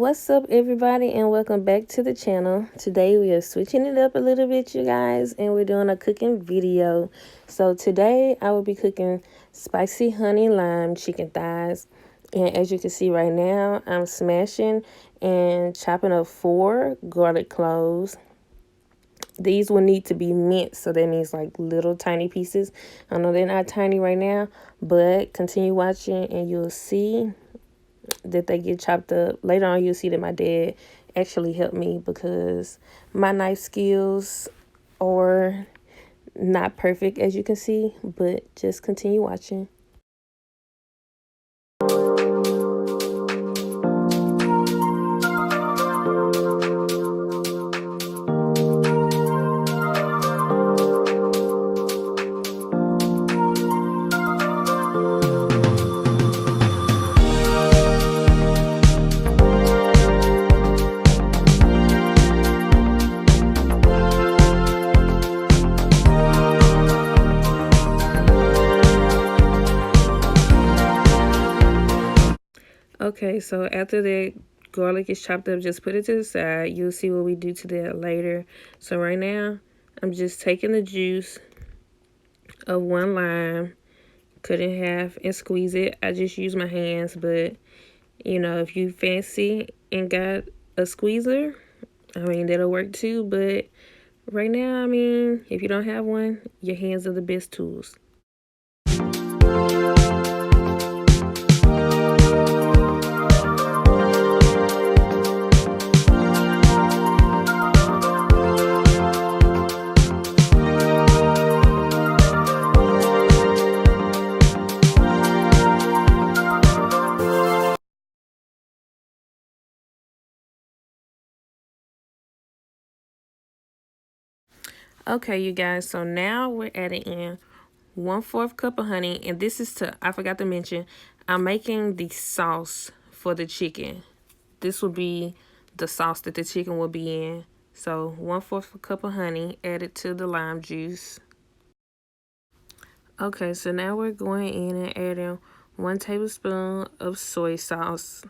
What's up, everybody, and welcome back to the channel. Today we are switching it up a little bit, you guys, and we're doing a cooking video. So today I will be cooking spicy honey lime chicken thighs, and as you can see right now, I'm smashing and chopping up 4 garlic cloves. These will need to be minced, so that means like little tiny pieces. I know they're not tiny right now, but continue watching and you'll see that they get chopped up. Later on, you'll see that my dad actually helped me because my knife skills are not perfect, as you can see, but just continue watching. Okay, so after the garlic is chopped up, just put it to the side. You'll see what we do to that later. So right now, I'm just taking the juice of 1 lime, cut it in half, and squeeze it. I just use my hands, but you know, if you fancy and got a squeezer, I mean, that'll work too. But right now, I mean, if you don't have one, your hands are the best tools. Okay, you guys, so now we're adding in 1/4 cup of honey, and this is I forgot to mention, I'm making the sauce for the chicken. This will be the sauce that the chicken will be in. So 1/4 cup of honey added to the lime juice. Okay, so now we're going in and adding 1 tablespoon of soy sauce.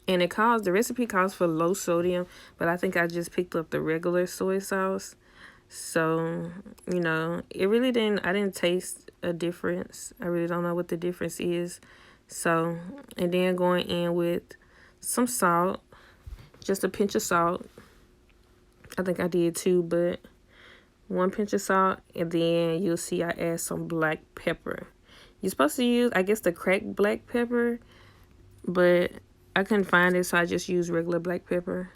And the recipe calls for low sodium, but I think I just picked up the regular soy sauce. So, you know, I didn't taste a difference. I really don't know what the difference is. So, and then going in with some salt, just a pinch of salt. I think I did 2, but 1 pinch of salt. And then you'll see I add some black pepper. You're supposed to use, I guess, the cracked black pepper, but I couldn't find it, so I just used regular black pepper.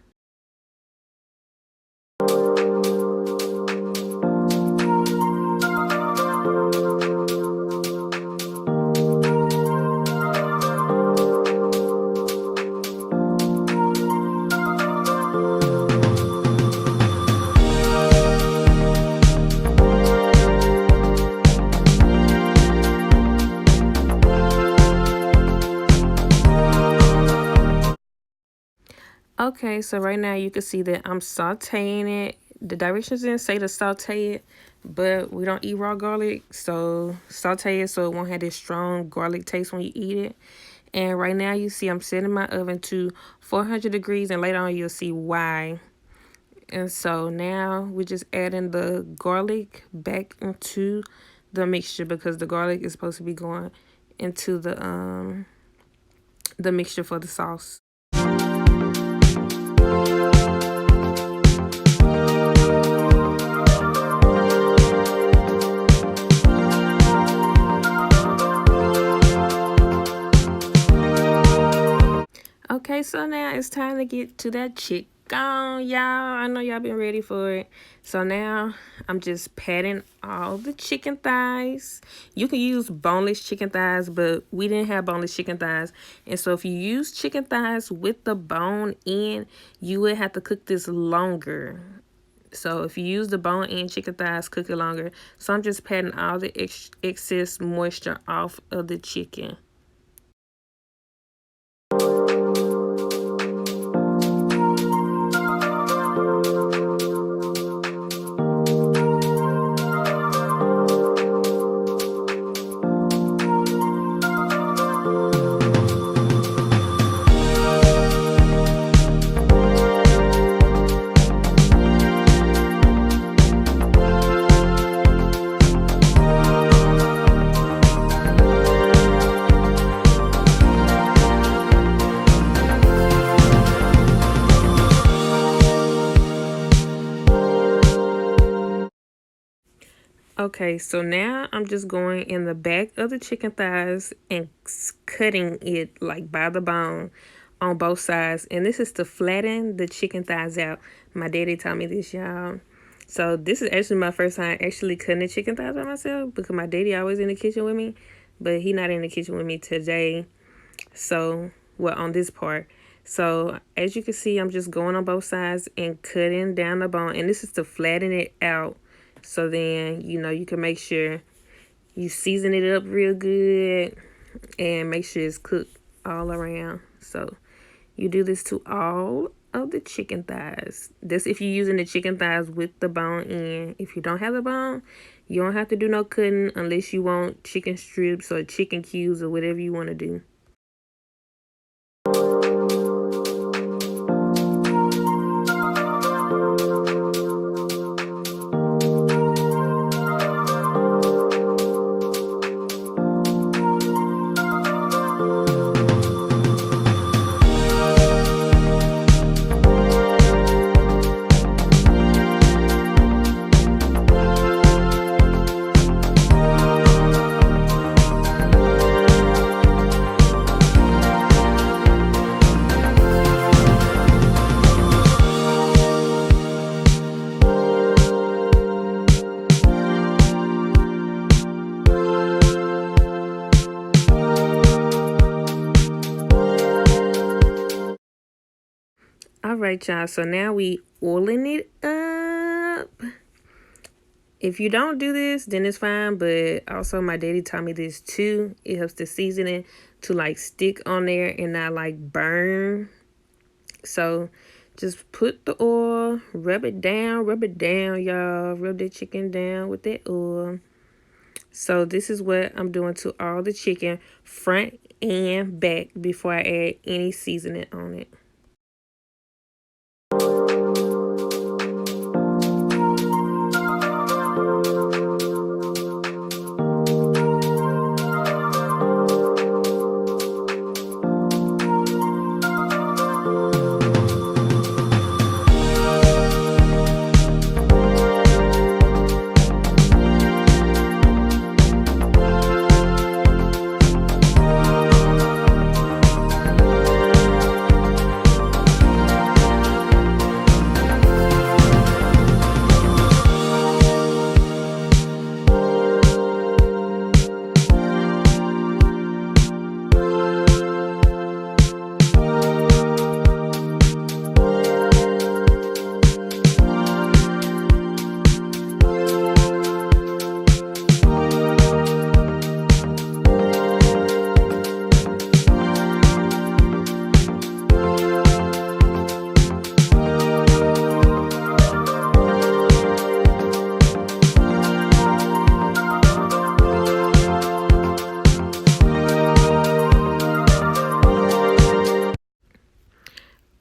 Okay, so right now you can see that I'm sauteing it. The directions didn't say to saute it, but we don't eat raw garlic, so saute it so it won't have this strong garlic taste when you eat it. And right now you see I'm setting my oven to 400 degrees, and later on you'll see why. And so now we're just adding the garlic back into the mixture, because the garlic is supposed to be going into the mixture for the sauce. Okay, so now it's time to get to that chicken, y'all. I know y'all been ready for it. So now I'm just patting all the chicken thighs. You can use boneless chicken thighs, but we didn't have boneless chicken thighs. And so if you use chicken thighs with the bone in, you would have to cook this longer. So if you use the bone-in chicken thighs, cook it longer. So I'm just patting all the excess moisture off of the chicken. Okay, so now I'm just going in the back of the chicken thighs and cutting it like by the bone on both sides. And this is to flatten the chicken thighs out. My daddy taught me this, y'all. So this is actually my first time actually cutting the chicken thighs by myself, because my daddy always in the kitchen with me, but he not in the kitchen with me today. So, well, on this part. So as you can see, I'm just going on both sides and cutting down the bone. And this is to flatten it out. So then, you can make sure you season it up real good and make sure it's cooked all around. So you do this to all of the chicken thighs. That's if you're using the chicken thighs with the bone in. If you don't have the bone, you don't have to do no cutting unless you want chicken strips or chicken cubes or whatever you want to do. All right, y'all. So now we oiling it up. If you don't do this, then it's fine. But also my daddy taught me this too. It helps the seasoning to like stick on there and not like burn. So just put the oil, rub it down, y'all. Rub that chicken down with that oil. So this is what I'm doing to all the chicken, front and back, before I add any seasoning on it.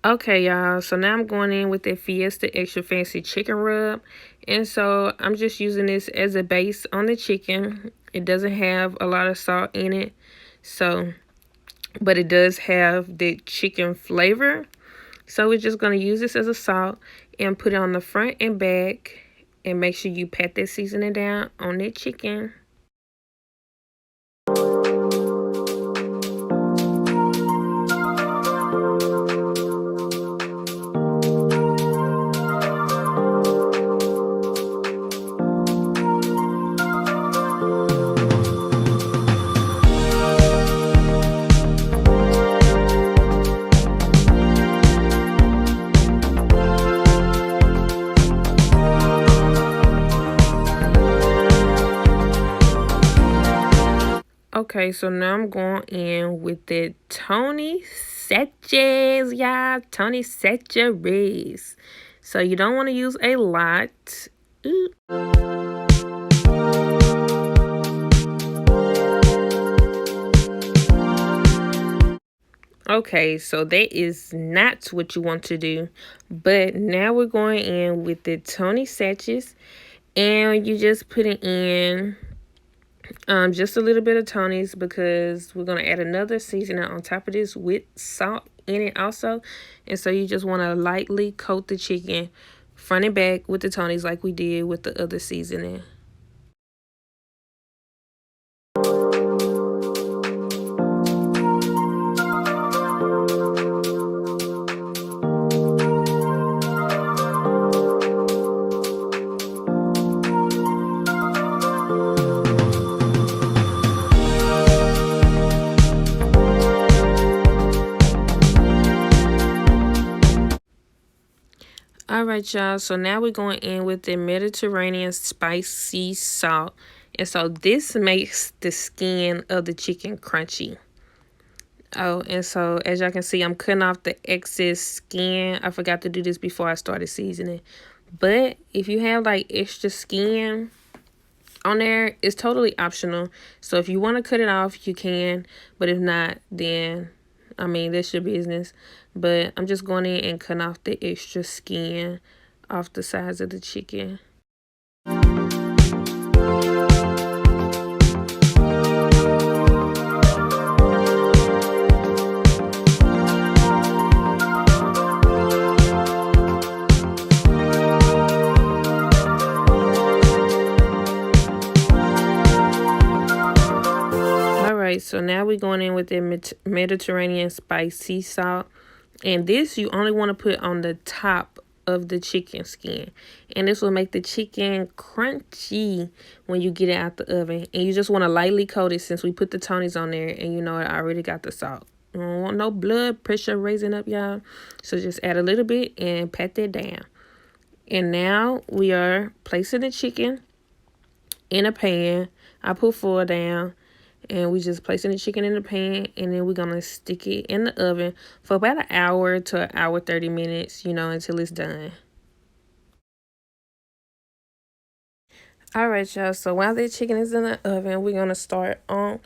Okay, y'all, so now I'm going in with the Fiesta Extra Fancy Chicken Rub. And so I'm just using this as a base on the chicken. It doesn't have a lot of salt in it. So, but it does have the chicken flavor. So we're just going to use this as a salt and put it on the front and back. And make sure you pat that seasoning down on that chicken. Okay, so now I'm going in with the Tony Satches, y'all. Tony Satches. So you don't want to use a lot. Ooh. Okay, so that is not what you want to do. But now we're going in with the Tony Satches. And you just put it in just a little bit of Tony's, because we're going to add another seasoning on top of this with salt in it also. And so you just want to lightly coat the chicken front and back with the Tony's like we did with the other seasoning. All right, y'all. So now we're going in with the Mediterranean spicy salt. And so this makes the skin of the chicken crunchy. Oh, and so as y'all can see, I'm cutting off the excess skin. I forgot to do this before I started seasoning. But if you have like extra skin on there, it's totally optional. So if you want to cut it off, you can. But if not, then, I mean, that's your business. But I'm just going in and cutting off the extra skin off the sides of the chicken. So now we're going in with the Mediterranean spicy salt. And this you only want to put on the top of the chicken skin. And this will make the chicken crunchy when you get it out the oven. And you just want to lightly coat it since we put the Tonys on there. And you know I already got the salt. I don't want no blood pressure raising up, y'all. So just add a little bit and pat that down. And now we are placing the chicken in a pan. I put 4 down. And we just placing the chicken in the pan, and then we're going to stick it in the oven for about an hour to an hour 30 minutes, you know, until it's done. All right, y'all. So while the chicken is in the oven, we're going to start on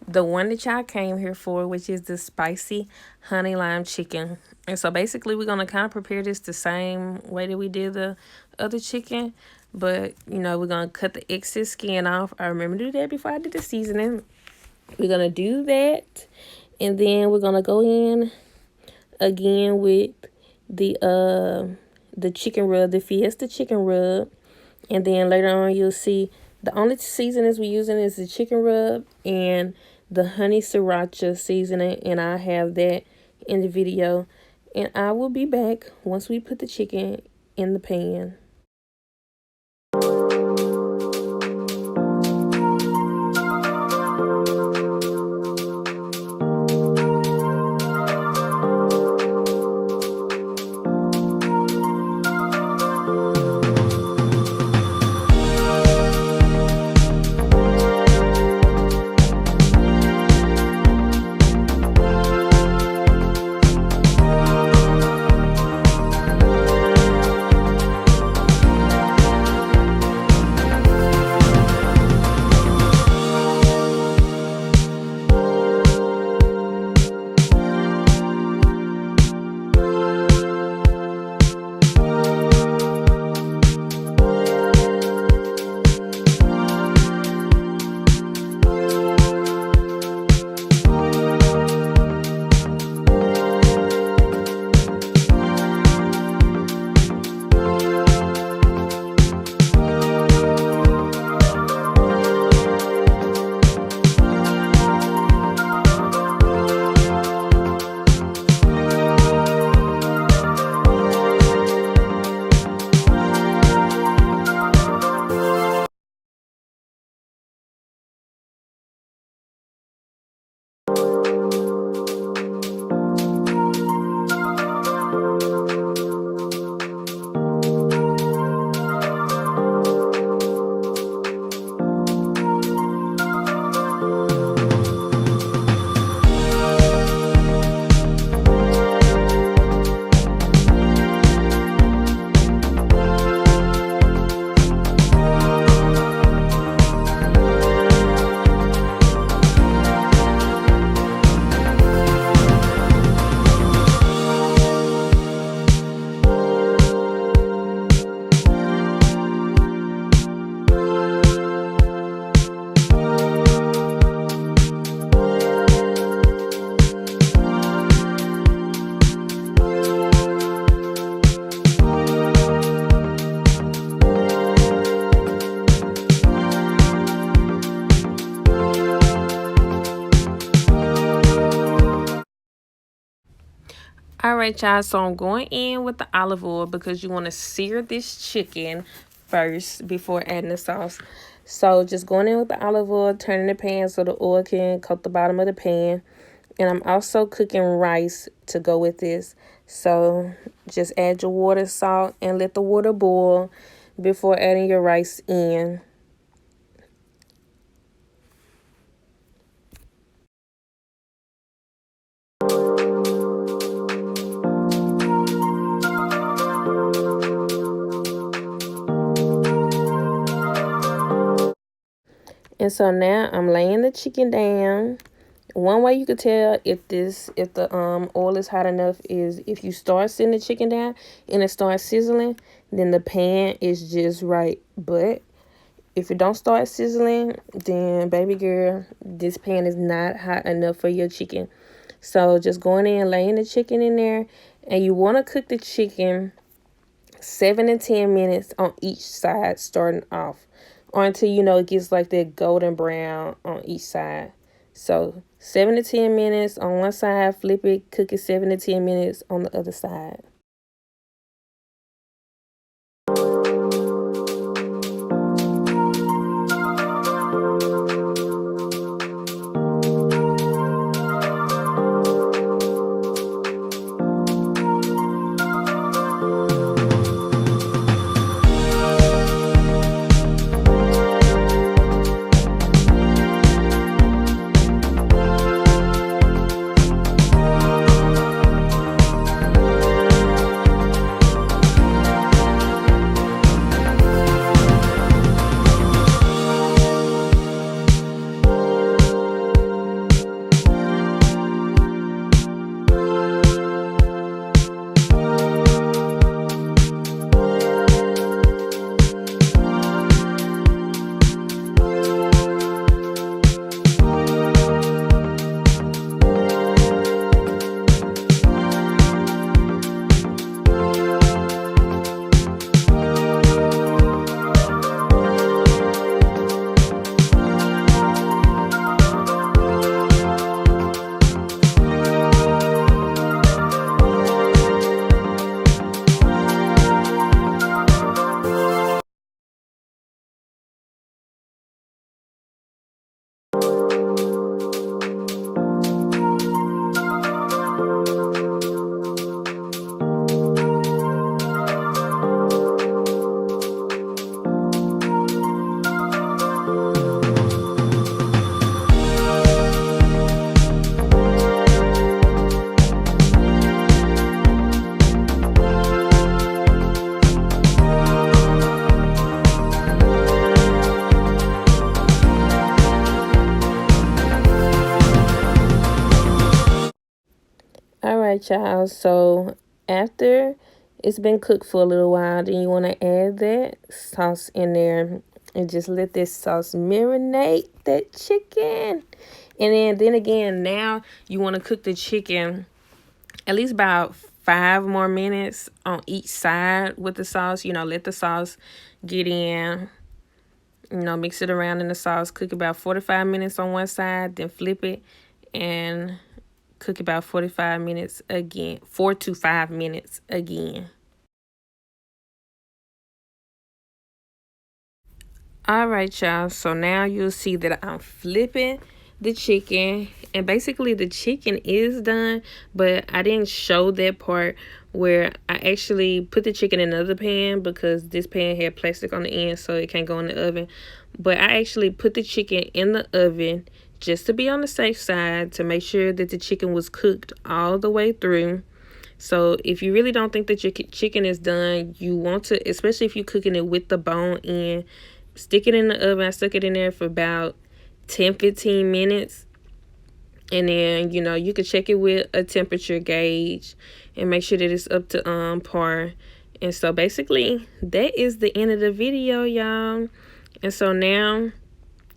the one that y'all came here for, which is the spicy honey lime chicken. And so basically, we're going to kind of prepare this the same way that we did the other chicken. But, you know, we're going to cut the excess skin off. I remember to do that before I did the seasoning. We're going to do that. And then we're going to go in again with the chicken rub, the Fiesta chicken rub. And then later on, you'll see the only seasonings we're using is the chicken rub and the honey sriracha seasoning. And I have that in the video. And I will be back once we put the chicken in the pan. All right, y'all. So I'm going in with the olive oil because you want to sear this chicken first before adding the sauce. So just going in with the olive oil, turning the pan so the oil can coat the bottom of the pan. And I'm also cooking rice to go with this. So just add your water, salt, and let the water boil before adding your rice in. And so now I'm laying the chicken down. One way you could tell if the oil is hot enough is if you start sitting the chicken down and it starts sizzling, then the pan is just right. But if it don't start sizzling, then baby girl, this pan is not hot enough for your chicken. So just going in, laying the chicken in there, and you want to cook the chicken 7 to 10 minutes on each side starting off, or until it gets like that golden brown on each side. So 7 to 10 minutes on one side, flip it, cook it 7 to 10 minutes on the other side. All right, y'all. So after it's been cooked for a little while, then you want to add that sauce in there and just let this sauce marinate that chicken. And then again, now you want to cook the chicken at least about 5 more minutes on each side with the sauce. Let the sauce get in. Mix it around in the sauce. Cook about 45 minutes on one side, then flip it and cook about 45 minutes again, 4 to 5 minutes again. All right, y'all. So now you'll see that I'm flipping the chicken, and basically the chicken is done, but I didn't show that part where I actually put the chicken in another pan because this pan had plastic on the end, so it can't go in the oven. But I actually put the chicken in the oven just to be on the safe side, to make sure that the chicken was cooked all the way through. So if you really don't think that your chicken is done, you want to, especially if you're cooking it with the bone in, stick it in the oven. I stuck it in there for about 10-15 minutes. And then, you could check it with a temperature gauge and make sure that it's up to par. And so basically, that is the end of the video, y'all. And so now,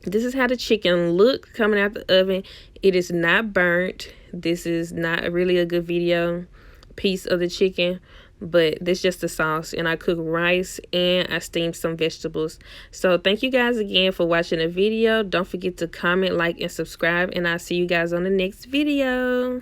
this is how the chicken look coming out the oven. It is not burnt. This is not really a good video piece of the chicken, but this is just the sauce, and I cook rice and I steam some vegetables. So thank you guys again for watching the video. Don't forget to comment, like, and subscribe, and I'll see you guys on the next video.